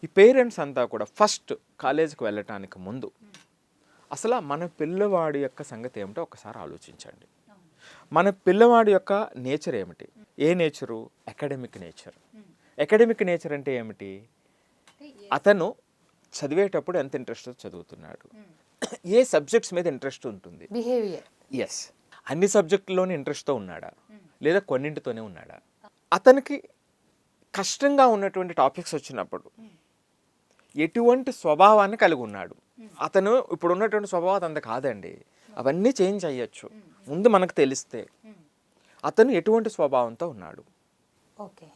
ఈ పేరెంట్స్ అంతా కూడా ఫస్ట్ కాలేజీకి వెళ్ళటానికి ముందు అసలు మన పిల్లవాడి యొక్క సంగతి ఏమిటో ఒకసారి ఆలోచించండి. మన పిల్లవాడి యొక్క నేచర్ ఏమిటి? ఏ nature? Academic nature. Academic nature అంటే ఏమిటి? అతను చదివేటప్పుడు ఎంత ఇంట్రెస్ట్ చదువుతున్నాడు, ఏ సబ్జెక్ట్స్ మీద ఇంట్రెస్ట్ ఉంటుంది, బిహేవియర్. ఎస్, అన్ని సబ్జెక్టుల్లోనే ఇంట్రెస్ట్తో ఉన్నాడా లేదా కొన్నింటితోనే ఉన్నాడా, అతనికి కష్టంగా ఉన్నటువంటి టాపిక్స్ వచ్చినప్పుడు ఎటువంటి స్వభావాన్ని కలిగి ఉన్నాడు. అతను ఇప్పుడు ఉన్నటువంటి స్వభావం అంత కాదండి, అవన్నీ చేంజ్ అయ్యచ్చు. ముందు మనకు తెలిస్తే అతను ఎటువంటి స్వభావంతో ఉన్నాడు. ఓకే.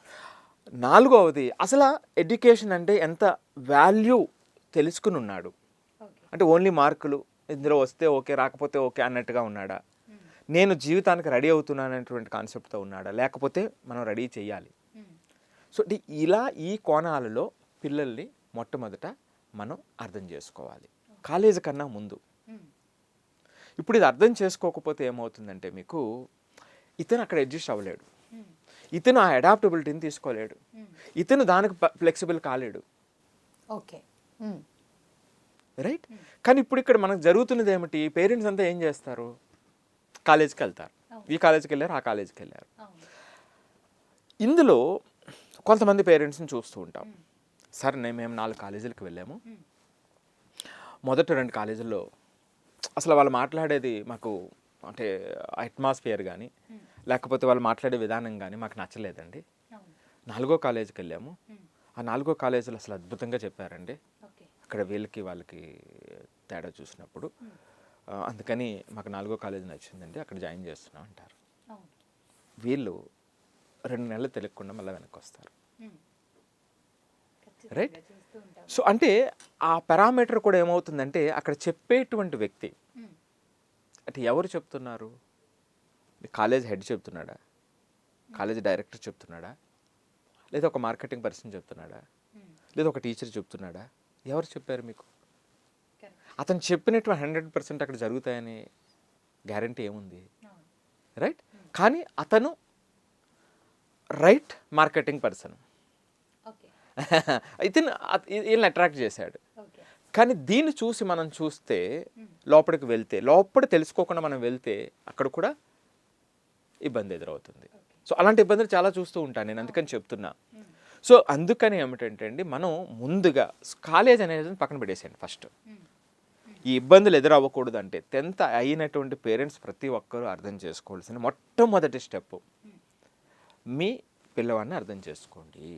నాలుగవది అసలు ఎడ్యుకేషన్ అంటే ఎంత వాల్యూ తెలుసుకుని ఉన్నాడు. అంటే ఓన్లీ మార్కులు ఇందులో వస్తే ఓకే, రాకపోతే ఓకే అన్నట్టుగా ఉన్నాడా, నేను జీవితానికి రెడీ అవుతున్నాను అనేటువంటి కాన్సెప్ట్తో ఉన్నాడా, లేకపోతే మనం రెడీ చేయాలి. సో ఇలా ఈ కోణాలలో పిల్లల్ని మొట్టమొదట మనం అర్థం చేసుకోవాలి కాలేజీ కన్నా ముందు. ఇప్పుడు ఇది అర్థం చేసుకోకపోతే ఏమవుతుందంటే మీకు ఇతను అక్కడ అడ్జస్ట్ అవ్వలేడు, ఇతను ఆ అడాప్టబిలిటీని తీసుకోలేడు, ఇతను దానికి ఫ్లెక్సిబుల్ కాలేడు. ఓకే. రైట్. కానీ ఇప్పుడు ఇక్కడ మనకు జరుగుతున్నది ఏమిటి? పేరెంట్స్ అంతా ఏం చేస్తారు? కాలేజీకి వెళ్తారు, ఈ కాలేజీకి వెళ్ళారు, ఆ కాలేజీకి వెళ్ళారు. ఇందులో కొంతమంది పేరెంట్స్ని చూస్తూ ఉంటాం. సార్ మేము 4 కాలేజీలకు వెళ్ళాము, మొదటి 2 కాలేజీల్లో అసలు వాళ్ళు మాట్లాడేది మాకు అంటే అట్మాస్ఫియర్ కానీ లేకపోతే వాళ్ళు మాట్లాడే విధానం కానీ మాకు నచ్చలేదండి. 4వ కాలేజీకి వెళ్ళాము, ఆ 4వ కాలేజీలో అసలు అద్భుతంగా చెప్పారండి, అక్కడ వీళ్ళకి వాళ్ళకి తేడా చూసినప్పుడు అందుకని మాకు 4వ కాలేజీ నచ్చిందండి, అక్కడ జాయిన్ చేస్తున్నాం అంటారు. వీళ్ళు 2 నెలలు తెలియకుండా మళ్ళీ వెనక్కి వస్తారు. రైట్. సో అంటే ఆ పారామీటర్ కూడా ఏమవుతుందంటే అక్కడ చెప్పేటువంటి వ్యక్తి అంటే ఎవరు చెప్తున్నారు? కాలేజ్ హెడ్ చెప్తున్నాడా, కాలేజ్ డైరెక్టర్ చెప్తున్నాడా, లేదా ఒక మార్కెటింగ్ పర్సన్ చెప్తున్నాడా, లేదా ఒక టీచర్ చెప్తున్నాడా? ఎవరు చెప్పారు మీకు? అతను చెప్పినటువంటి 100% అక్కడ జరుగుతాయని గ్యారంటీ ఏముంది? రైట్. కానీ అతను రైట్ మార్కెటింగ్ పర్సన్, ఇతను వీళ్ళని అట్రాక్ట్ చేశాడు. కానీ దీన్ని చూసి మనం చూస్తే లోపలికి వెళ్తే లోపల తెలుసుకోకుండా మనం వెళ్తే అక్కడ కూడా ఇబ్బంది ఎదురవుతుంది. సో అలాంటి ఇబ్బందులు చాలా చూస్తూ ఉంటాను నేను, అందుకని చెప్తున్నా. సో అందుకని ఏమిటంటే అండి, మనం ముందుగా కాలేజ్ అనేది పక్కన పెట్టేసేయండి. ఫస్ట్ ఈ ఇబ్బందులు ఎదురవ్వకూడదు అంటే 10th అయినటువంటి పేరెంట్స్ ప్రతి ఒక్కరూ అర్థం చేసుకోవాల్సిన మొట్టమొదటి స్టెప్ మీ పిల్లవాడిని అర్థం చేసుకోండి.